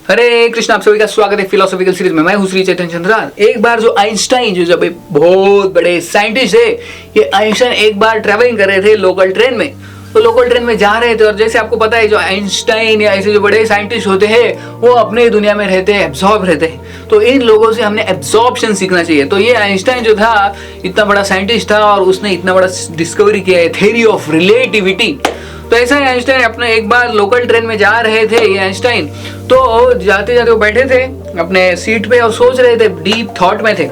हरे कृष्ण, आप सभी का स्वागत है फिलोसॉफिकल सीरीज में। मैं हूं श्री चैतन्य चंद्रलाल। एक बार जो आइंस्टाइन जो जब एक बहुत बड़े साइंटिस्ट है, ये आइंस्टाइन एक बार ट्रैवलिंग कर रहे थे लोकल ट्रेन में। तो लोकल ट्रेन में जा रहे थे और जैसे आपको पता है जो आइंस्टाइन या ऐसे जो बड़े साइंटिस्ट होते हैं वो अपने दुनिया में रहते हैं, एब्जॉर्ब रहते हैं। तो इन लोगों से हमने एब्जॉर्प्शन सीखना चाहिए। तो ये आइंस्टाइन जो था इतना बड़ा साइंटिस्ट था और उसने इतना बड़ा डिस्कवरी किया है, थ्योरी ऑफ रिलेटिविटी। तो ऐसा ही आइंस्टाइन अपने एक बार लोकल ट्रेन में जा रहे थे ये आइंस्टाइन। तो जाते जाते वो बैठे थे अपने सीट पे और सोच रहे थे, डीप थॉट में थे।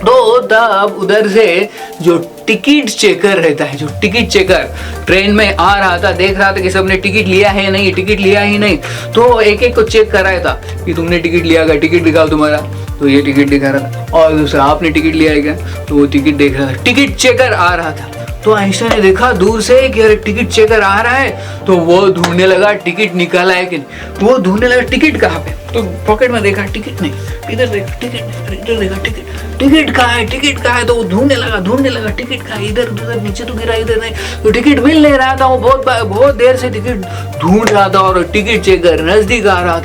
तो तब उधर से जो टिकट चेकर रहता है, जो टिकट चेकर ट्रेन में आ रहा था, देख रहा था कि सबने टिकट लिया है नहीं, टिकट लिया ही नहीं। तो एक एक को चेक कर रहा था कि तुमने टिकट लिया क्या, टिकट दिखाओ तुम्हारा। तो ये टिकट दिखा रहा था और दूसरा आपने टिकट लिया है क्या, तो वो टिकट देख रहा था। टिकट चेकर आ रहा था तो आइंस्टाइन ने देखा दूर से कि अरे टिकट चेकर आ रहा है। तो वो ढूंढने लगा टिकट निकाला है कि नहीं। वो ढूंढने लगा टिकट कहाँ पे। तो पॉकेट में देखा टिकट नहीं, इधर देखा टिकट नहीं, इधर देखा टिकट कहाँ है, टिकट कहाँ है। तो वो ढूंढने लगा टिकट कहाँ है, इधर उधर नीचे तो गिरा, इधर नहीं। तो टिकट मिल नहीं रहा था। वो बहुत देर से टिकट ढूंढ रहा था और टिकट चेकर नजदीक आ रहा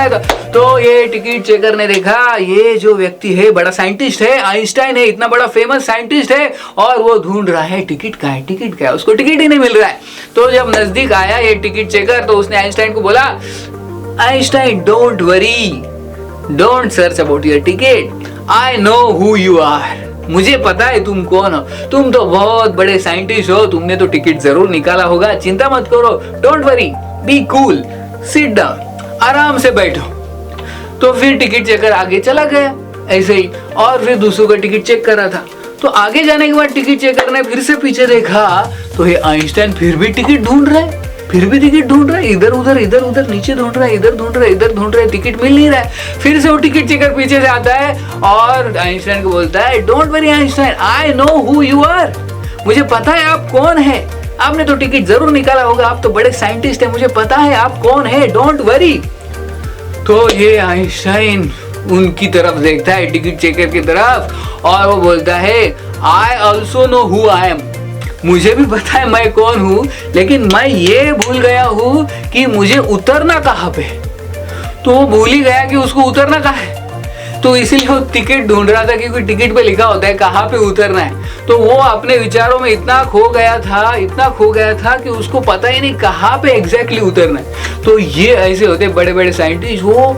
था। तो ये टिकट चेकर ने देखा ये जो व्यक्ति है बड़ा साइंटिस्ट है, आइंस्टाइन है, इतना बड़ा फेमस साइंटिस्ट है और वो ढूंढ रहा है टिकट कहाँ है, उसको टिकट ही नहीं मिल रहा है। तो जब नजदीक आया ये टिकट चेकर तो उसने आइंस्टाइन को बोला, Einstein don't worry, don't search about your ticket, I know who you are. मुझे पता है तुम कौन हो, तुम तो बहुत बड़े साइंटिस्ट हो, तुमने तो टिकट जरूर निकाला होगा, चिंता मत करो, don't worry, be cool, sit down, आराम से बैठो। तो फिर टिकट चेकर आगे चला गया ऐसे ही और फिर दूसरों का टिकट चेक कर रहा था। तो आगे जाने के बाद टिकट चेकर ने फिर से पीछे देखा तो ये आइंस्टाइन फिर भी टिकट ढूंढ रहा है, इधर उधर नीचे ढूंढ रहा है, इधर ढूंढ रहा है, टिकट मिल नहीं रहा है। फिर से वो टिकट चेकर पीछे से आता है और आइंस्टाइन को बोलता है, don't worry Einstein, I know who you are. मुझे पता है आप कौन है, आपने तो टिकट जरूर निकाला होगा, आप तो बड़े साइंटिस्ट है, मुझे पता है आप कौन है, डोंट वरी। तो ये आइंस्टाइन उनकी तरफ देखता है, टिकट चेकर की तरफ, और वो बोलता है, I also know who I am. मुझे भी पता है मैं कौन हूँ, लेकिन मैं ये भूल गया हूँ कि मुझे उतरना कहाँ पे। तो वो भूल ही गया कि उसको उतरना कहाँ है। तो इसीलिए वो टिकट ढूंढ रहा था क्योंकि टिकट पे लिखा होता है कहाँ पे उतरना है। तो वो अपने विचारों में इतना खो गया था कि उसको पता ही नहीं कहाँ पे एग्जैक्टली उतरना है। तो ये ऐसे होते बड़े बड़े साइंटिस्ट, वो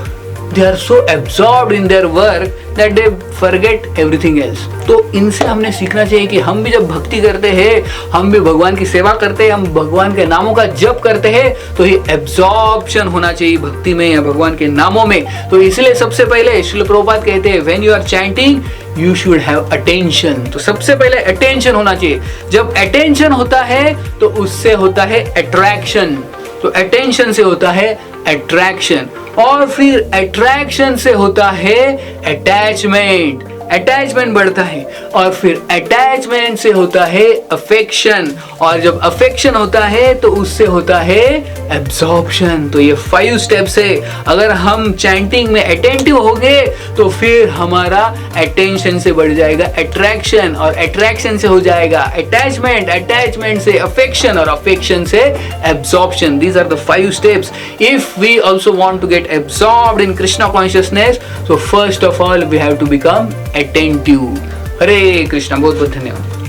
they are so absorbed in their work that they forget everything else। तो इनसे हमने सीखना चाहिए कि हम भी जब भक्ति करते हैं, हम भी भगवान की सेवा करते हैं, हम भगवान के नामों का जप करते हैं, तो ये एब्जॉर्प्शन होना चाहिए भक्ति में या भगवान के नामों में। तो इसलिए सबसे पहले श्रील प्रभुपाद कहते हैं, when you are chanting you should have attention। तो सबसे पहले attention होना चाहिए। जब attention होता है तो उससे होता है attraction, तो attention से होता है attraction, और फिर अट्रैक्शन से होता है अटैचमेंट, अटैचमेंट बढ़ता है, और फिर अटैचमेंट से होता है अफेक्शन, और जब अफेक्शन होता है तो उससे होता है एब्जॉर्प्शन। तो ये 5 स्टेप्स है। अगर हम चैंटिंग में अटेंटिव हो गए तो फिर हमारा अटेंशन से बढ़ जाएगा अट्रैक्शन, और अट्रैक्शन से हो जाएगा अटैचमेंट, अटैचमेंट से अफेक्शन, और अफेक्शन से absorption. These are the 5 steps if we also want to get absorbed in Krishna consciousness. So first of all we have to become attentive। Hare Krishna, बहुत बहुत धन्यवाद।